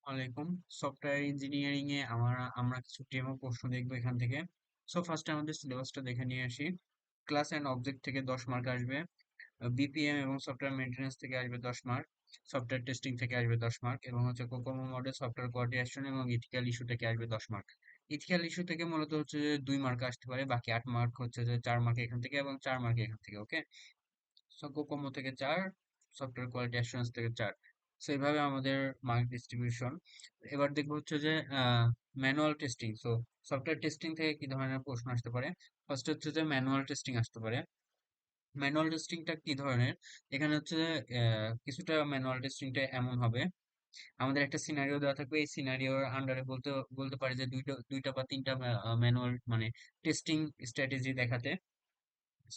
ওয়ালাইকুম। Software engineering এ আমরা কিছু ডেমো প্রশ্ন দেখবো এখান থেকে। সো ফার্স্টে আমাদের সিলেবাসটা দেখে নিয়ে আসি। ক্লাস এন্ড অবজেক্ট থেকে 10 মার্ক আসবে। বিপিএম এবং সফটওয়্যার মেইনটেনেন্স থেকে আসবে 10 মার্ক। সফটওয়্যার টেস্টিং থেকে আসবে 10 মার্ক এবং হচ্ছে কোকোমো মডেল, সফটওয়্যার কোঅর্ডিনেশন এবং ইথিক্যাল ইস্যু থেকে আসবে 10 মার্ক। ইথিক্যাল ইস্যু থেকে মূলত হচ্ছে যে 2 মার্ক আসতে পারে, বাকি 8 মার্ক হচ্ছে যে 4 মার্ক এখান থেকে এবং 4 মার্ক এখান থেকে। ওকে, সো কোকোমো থেকে 4, সফটওয়্যার কোয়ালিটি অ্যাসুরেন্স থেকে 4। সো এইভাবে আমাদের মার্ক ডিস্ট্রিবিউশন। এবার দেখবো হচ্ছে যে manual testing. So software testing থেকে কি ধরনের প্রশ্ন আসতে পারে? ফার্স্ট হচ্ছে যে ম্যানুয়াল টেস্টিং আসতে পারে। ম্যানুয়াল টেস্টিংটা কি ধরনের? এখানে হচ্ছে যে কিছুটা ম্যানুয়াল টেস্টিংটা এমন হবে, আমাদের একটা সিনারিও দেওয়া থাকবে, এই সিনারিওর আন্ডারে বলতে বলতে পারে যে দুইটা দুইটা বা তিনটা ম্যানুয়াল মানে টেস্টিং স্ট্র্যাটেজি দেখাতে।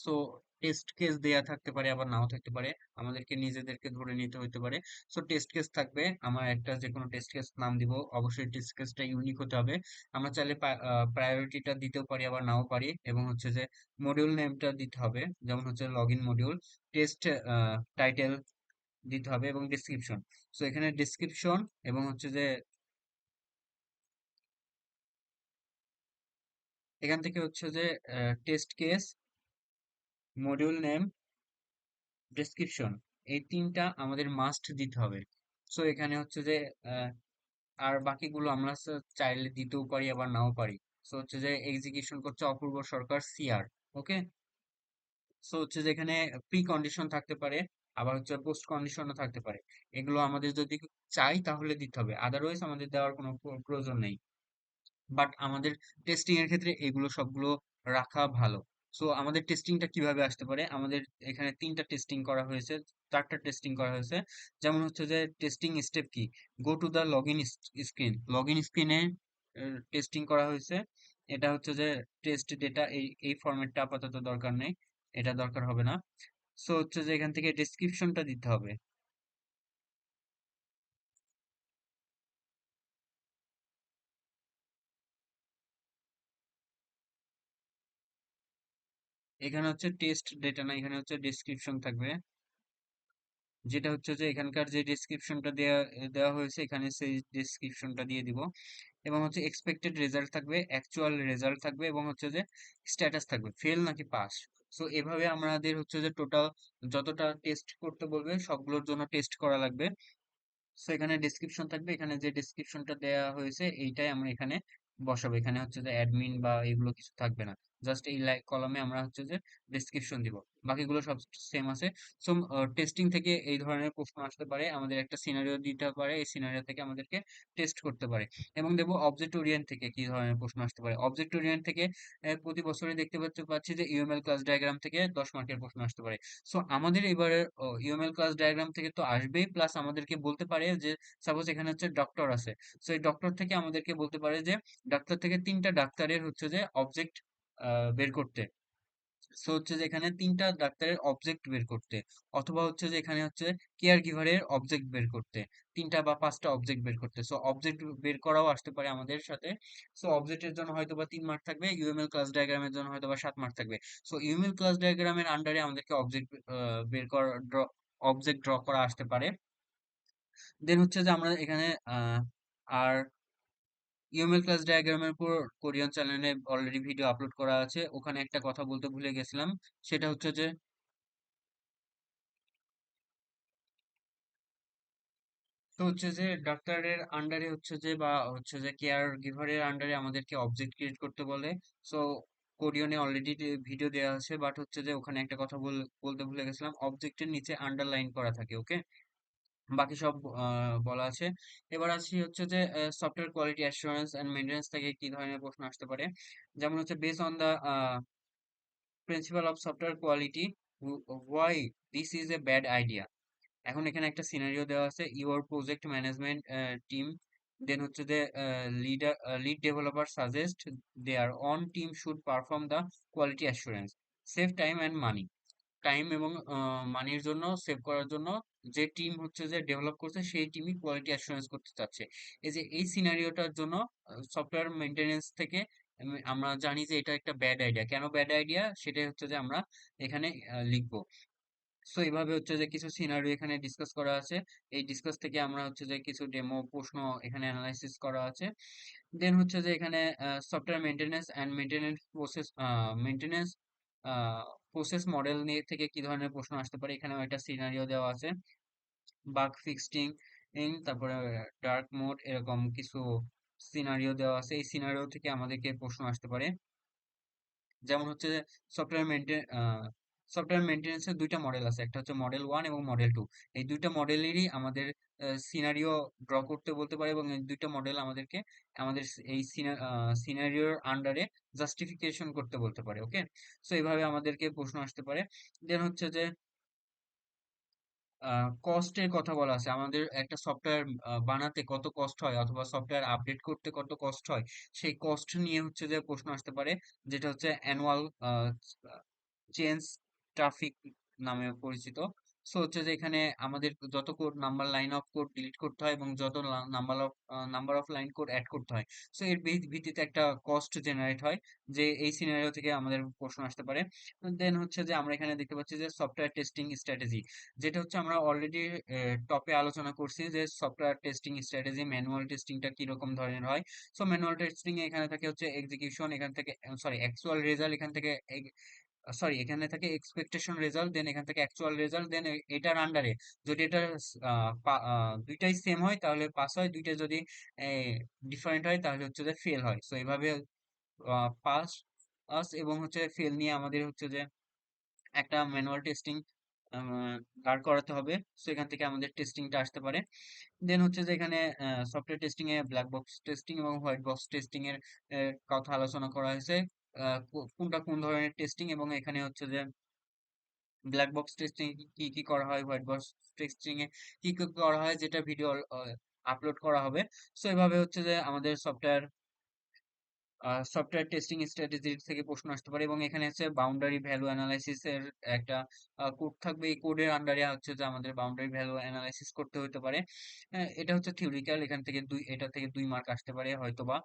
সো টেস্ট কেস দেয়া থাকতে পারে, আবার নাও থাকতে পারে, আমাদেরকে নিজেদেরকে ধরে নিতে হতে পারে। সো টেস্ট কেস থাকবে, আমার একটা যে কোনো টেস্ট কেস নাম দিব, অবশ্যই টেস্ট কেসটা ইউনিক হতে হবে। আমরা চাইলে প্রায়োরিটিটা দিতেও পারি, আবার নাও পারি, এবং হচ্ছে যে মডিউল নেমটা দিতে হবে, যেমন হচ্ছে log in module, test title দিতে হবে এবং ডিসক্রিপশন। সো এখানে ডিসক্রিপশন এবং হচ্ছে যে এখান থেকে হচ্ছে যে test case, module name, description, এই তিনটা আমাদের মাস্ট দিতে হবে। সো এখানে হচ্ছে যে আহ, আর বাকিগুলো আমরা চাইলে দিতেও পারি, আবার নাও পারি। সো হচ্ছে যে এক্সিকিউশন করছে অপূর্ব সরকার, সিআর। ওকে, সো হচ্ছে যে এখানে প্রি কন্ডিশন থাকতে পারে, আবার হচ্ছে পোস্ট কন্ডিশনও থাকতে পারে। এগুলো আমাদের যদি চাই তাহলে দিতে হবে, আদারওয়াইজ আমাদের দেওয়ার কোনো প্রয়োজন নেই। বাট আমাদের টেস্টিং এর ক্ষেত্রে এগুলো সবগুলো রাখা ভালো। সো আমাদের টেস্টিংটা কিভাবে আসতে পারে? আমাদের এখানে তিনটা টেস্টিং করা হয়েছে, চারটা টেস্টিং করা হয়েছে। যেমন হচ্ছে যে টেস্টিং স্টেপ কি, go to the login screen, login স্ক্রিনে টেস্টিং করা হয়েছে। এটা হচ্ছে যে টেস্ট ডেটা, এই এই ফরম্যাটটা আপাতত দরকার নেই, এটা দরকার হবে না। সো হচ্ছে যে এখান থেকে ডেসক্রিপশনটা দিতে হবে। এখানে হচ্ছে টেস্ট ডেটা না, এখানে হচ্ছে ডেসক্রিপশন থাকবে, যেটা হচ্ছে যে এখানকার যে ডেসক্রিপশনটা দেয়া দেওয়া হয়েছে এখানে সেই ডেসক্রিপশনটা দিয়ে দিব। এবং হচ্ছে এক্সপেক্টেড রেজাল্ট থাকবে, অ্যাকচুয়াল রেজাল্ট থাকবে, এবং হচ্ছে যে স্ট্যাটাস থাকবে, ফেল নাকি পাস। সো এভাবে আমাদের হচ্ছে যে টোটাল যতটা টেস্ট করতে বলবে সবগুলোর জন্য টেস্ট করা লাগবে। সো এখানে ডেসক্রিপশন থাকবে, এখানে যে ডেসক্রিপশনটা দেওয়া হয়েছে এইটাই আমরা এখানে বসাবো। এখানে হচ্ছে যে অ্যাডমিন বা এগুলো কিছু থাকবে না, জাস্ট এই কলামে আমরা হচ্ছে যে ডেসক্রিপশন দিব, বাকিগুলো সব সেম আছে। সো টেস্টিং থেকে এই ধরনের প্রশ্ন আসতে পারে, আমাদের একটা সিনারিও দিতে পারে, এই সিনারিও থেকে আমাদেরকে টেস্ট করতে পারে। এবং দেখবো অবজেক্ট ওরিয়েন্ট থেকে কি ধরনের প্রশ্ন আসতে পারে। অবজেক্ট ওরিয়েন্ট থেকে প্রতি বছরে দেখতে পাচ্ছি যে ইউএমএল ক্লাস ডায়াগ্রাম থেকে 10 মার্কের প্রশ্ন আসতে পারে। সো আমাদের এবারে ইউএমএল ক্লাস ডায়াগ্রাম থেকে তো আসবেই, প্লাস আমাদেরকে বলতে পারে যে সাপোজ এখানে হচ্ছে ডক্টর আছে, সো এই ডক্টর থেকে আমাদেরকে বলতে পারে যে ডাক্তার থেকে তিনটা ডাক্তারের হচ্ছে যে অবজেক্ট বের করতে। সো হচ্ছে যে এখানে তিনটা ডাক্তারের অবজেক্ট বের করতে, অথবা হচ্ছে যে এখানে হচ্ছে কেয়ার গিভারের অবজেক্ট বের করতে, তিনটা বা পাঁচটা অবজেক্ট বের করতে। সো অবজেক্ট বের করাও আসতে পারে আমাদের সাথে। সো অবজেক্টের জন্য হয়তো বা 3 মার্ক থাকবে, ইউএমএল ক্লাস ডায়াগ্রামের জন্য হয়তো বা 7 মার্ক থাকবে। সো ইউএমএল ক্লাস ডায়াগ্রামের আন্ডারে আমাদেরকে অবজেক্ট বের করা, অবজেক্ট ড্র করা আসতে পারে। দেন হচ্ছে যে আমরা এখানে আর ইউএমএল ক্লাস ডায়াগ্রামের উপর কোরিয়ান চ্যানেলে অলরেডি ভিডিও আপলোড করা আছে, ওখানে একটা কথা বলতে ভুলে গেছিলাম, সেটা হচ্ছে যে তো হচ্ছে যে ডাক্তারের আন্ডারে হচ্ছে যে বা হচ্ছে যে কেয়ার গিভারের আন্ডারে আমাদেরকে অবজেক্ট ক্রিয়েট করতে বলে। সো কোরিয়নে অলরেডি ভিডিও দেওয়া আছে, বাট হচ্ছে যে ওখানে একটা কথা বলতে ভুলে গেছিলাম, অবজেক্টের নিচে আন্ডারলাইন করা থাকে। ওকে, বাকি সব বলা আছে। এবার আসি হচ্ছে যে software quality assurance and maintenance থেকে কি ধরনের প্রশ্ন আসতে পারে। যেমন হচ্ছে base on the principle of software quality, why this is a bad idea. এখন এখানে একটা সিনারিও দেওয়া আছে, your project management team, then হচ্ছে যে lead developer suggest their own team should perform the quality assurance, save time and money. Time এবং মানির জন্য, সেভ করার জন্য যে টিম হচ্ছে যে ডেভেলপ করছে সেই টিমই কোয়ালিটি অ্যাসুরেন্স করতে চাচ্ছে। এই যে এই সিনারিওটার জন্য সফটওয়্যার মেনটেনেন্স থেকে আমরা জানি যে এটা একটা ব্যাড আইডিয়া। কেন ব্যাড আইডিয়া সেটাই হচ্ছে যে আমরা এখানে লিখবো। সো এইভাবে হচ্ছে যে কিছু সিনারিও এখানে ডিসকাস করা আছে। এই ডিসকাস থেকে আমরা হচ্ছে যে কিছু ডেমো প্রশ্ন এখানে অ্যানালাইসিস করা আছে। দেন হচ্ছে যে এখানে software maintenance and maintenance process model নিয়ে থেকে কি ধরনের প্রশ্ন আসতে পারে, এখানেও একটা সিনারিও দেওয়া আছে। বাগ ফিক্সিং, তারপরে ডার্ক মোড, এরকম কিছু সিনারিও দেওয়া আছে। এই সিনারিও থেকে আমাদেরকে প্রশ্ন আসতে পারে। যেমন হচ্ছে সফটওয়্যার মেনটেন সফটওয়্যার মেনটেন্যান্সের দুইটা মডেল আছে, একটা হচ্ছে মডেল 1 এবং মডেল 2। এই দুইটা মডেলেরই আমাদের সিনারিও ড্র করতে বলতে পারে, এবং এই দুইটা মডেল আমাদেরকে আমাদের এই সিনারিওর আন্ডারে জাস্টিফিকেশন করতে বলতে পারে। ওকে, সো এইভাবে আমাদেরকে প্রশ্ন আসতে পারে। দেন হচ্ছে যে কস্টের কথা বলা আছে, আমাদের একটা সফটওয়্যার বানাতে কত কস্ট হয়, অথবা সফটওয়্যার আপডেট করতে কত কস্ট হয়, সেই কস্ট নিয়ে হচ্ছে যে প্রশ্ন আসতে পারে, যেটা হচ্ছে অ্যানুয়াল চেঞ্জ ট্রাফিক নামে পরিচিত। সো হচ্ছে যে এখানে আমাদের যত code number line of code delete করতে হয়, এবং যত number of line code add করতে হয়, সো এর ভিত্তিতে একটা কস্ট জেনারেট হয়, যে এই সিনারিও থেকে আমাদের প্রশ্ন আসতে পারে। দেন হচ্ছে যে আমরা এখানে দেখতে পাচ্ছি যে সফটওয়্যার টেস্টিং স্ট্র্যাটেজি, যেটা হচ্ছে আমরা অলরেডি টপে আলোচনা করছি, যে সফটওয়্যার টেস্টিং স্ট্র্যাটেজি ম্যানুয়াল টেস্টিংটা কি রকম ধরনের হয়। সো ম্যানুয়াল টেস্টিং এখানে থাকে হচ্ছে এক্সিকিউশন, এখান থেকে সরি অ্যাকচুয়াল রেজাল্ট, এখান থেকে সরি এখানে থাকে এক্সপেকটেশন রেজাল্ট, দেন এখান থেকে অ্যাকচুয়াল রেজাল্ট, দেন এটার আন্ডারে যদি এটা দুইটাই সেম হয় তাহলে পাস হয়, দুইটা যদি ডিফারেন্ট হয় তাহলে হচ্ছে যে ফেল হয়। সো এইভাবে পাস পাস এবং হচ্ছে ফেল নিয়ে আমাদের হচ্ছে যে একটা ম্যানুয়াল টেস্টিং দাঁড় করাতে হবে। সো এখান থেকে আমাদের টেস্টিংটা আসতে পারে। দেন হচ্ছে যে এখানে সফটওয়্যার টেস্টিং এ ব্ল্যাক বক্স টেস্টিং এবং হোয়াইট বক্স টেস্টিং এর কথা আলোচনা করা হয়েছে। কোনটা কোন ধরনের টেস্টিং, এবং এখানে হচ্ছে যে ব্ল্যাক বক্স টেস্টিং কি কি করা হয়, হোয়াইট বক্স টেস্টিং এ কি কি করা হয়, যেটা ভিডিও আপলোড করা হবে। সো এভাবে হচ্ছে যে আমাদের সফটওয়্যার টেস্টিং স্ট্র্যাটেজি থেকে প্রশ্ন আসতে পারে। এবং এখানে হচ্ছে বাউন্ডারি ভ্যালু অ্যানালাইসিস এর একটা কোড থাকবে, এই কোডের আন্ডারে হচ্ছে যে আমাদের বাউন্ডারি ভ্যালু অ্যানালাইসিস করতে হতে পারে। এটা হচ্ছে থিওরিক্যাল, এখান থেকে এটা থেকে 2 মার্ক আসতে পারে হয়তোবা।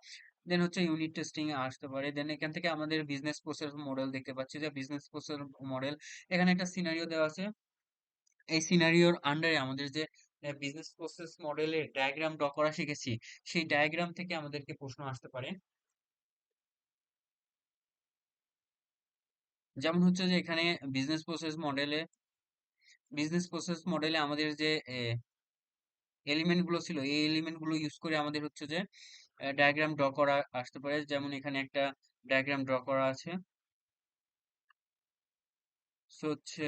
দেন হচ্ছে ইউনিট টেস্টিং আসতে পারে। দেন এখান থেকে আমাদের বিজনেস প্রসেস মডেল দেখতে পাচ্ছি, যে বিজনেস প্রসেস মডেল, এখানে একটা সিনারিও দেওয়া আছে। এই সিনারিওর আন্ডারে আমাদের যে বিজনেস প্রসেস মডেলের ডায়াগ্রাম ড্র করা শিখেছি, সেই ডায়াগ্রাম থেকে আমাদেরকে প্রশ্ন আসতে পারে। যেমন হচ্ছে যে এখানে বিজনেস প্রসেস মডেলে বিজনেস প্রসেস মডেলে আমাদের যে এলিমেন্ট গুলো ছিল, এই এলিমেন্ট গুলো ইউজ করে আমাদের হচ্ছে যে ডায়াগ্রাম ড্র করা আসতে পারে। যেমন এখানে একটা ডায়াগ্রাম ড্র করা আছে। সো হচ্ছে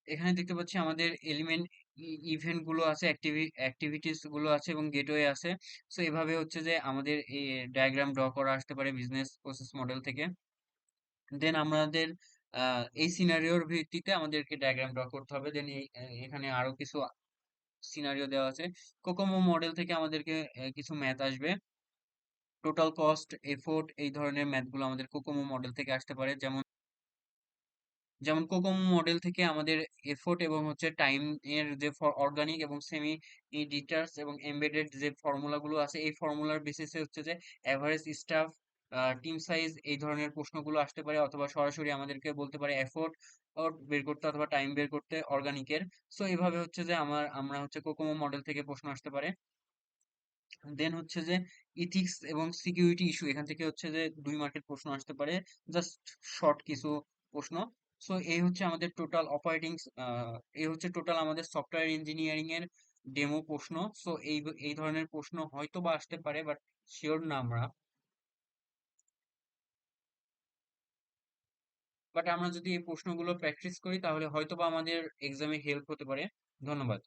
এখানে দেখতে পাচ্ছি আমাদের এলিমেন্ট ইভেন্ট গুলো আছে, অ্যাক্টিভিটিস গুলো আছে, এবং গেটওয়ে আছে। সো এভাবে হচ্ছে যে আমাদের এই ডায়াগ্রাম ড্র করা আসতে পারে বিজনেস প্রসেস মডেল থেকে। দেন আমাদের এই সিনারিওর ভিত্তিতে আমাদেরকে ডায়াগ্রাম ড্র করতে হবে। দেন এখানে আরো কিছু সিনারিও দেওয়া আছে। কোকোমো মডেল থেকে আমাদেরকে কিছু ম্যাথ আসবে, টোটাল কস্ট, এফোর্ট, এই ধরনের ম্যাথগুলো আমাদের কোকোমো মডেল থেকে আসতে পারে। যেমন যেমন কোকোমো মডেল থেকে আমাদের এফোর্ট এবং হচ্ছে টাইম এর যে অর্গানিক এবং সেমি ডিটাচ এবং এমবেডেড যে ফর্মুলাগুলো আছে, এই ফর্মুলার বেসিসে হচ্ছে যে অ্যাভারেজ স্টাফ, টিম সাইজ, এই ধরনের প্রশ্নগুলো আসতে পারে, অথবা সরাসরি আমাদেরকে বলতে পারে এফোর্ট বের করতে অথবা টাইম বের করতে অর্গানিকের। সো এইভাবে হচ্ছে যে আমরা হচ্ছে কোকোমো মডেল থেকে প্রশ্ন আসতে পারে। দেন হচ্ছে যে ইথিক্স এবং সিকিউরিটি ইস্যু, এখান থেকে হচ্ছে যে 2 মার্কের প্রশ্ন আসতে পারে, জাস্ট শর্ট কিছু প্রশ্ন। সো এই হচ্ছে আমাদের টোটাল এই হচ্ছে টোটাল আমাদের সফটওয়্যার ইঞ্জিনিয়ারিং এর ডেমো প্রশ্ন। সো এই ধরনের প্রশ্ন হয়তো বা আসতে পারে, বাট শিওর না আমরা। বাট আমরা যদি এই প্রশ্নগুলো প্র্যাকটিস করি তাহলে হয়তো বা আমাদের এক্সামে হেল্প হতে পারে। ধন্যবাদ।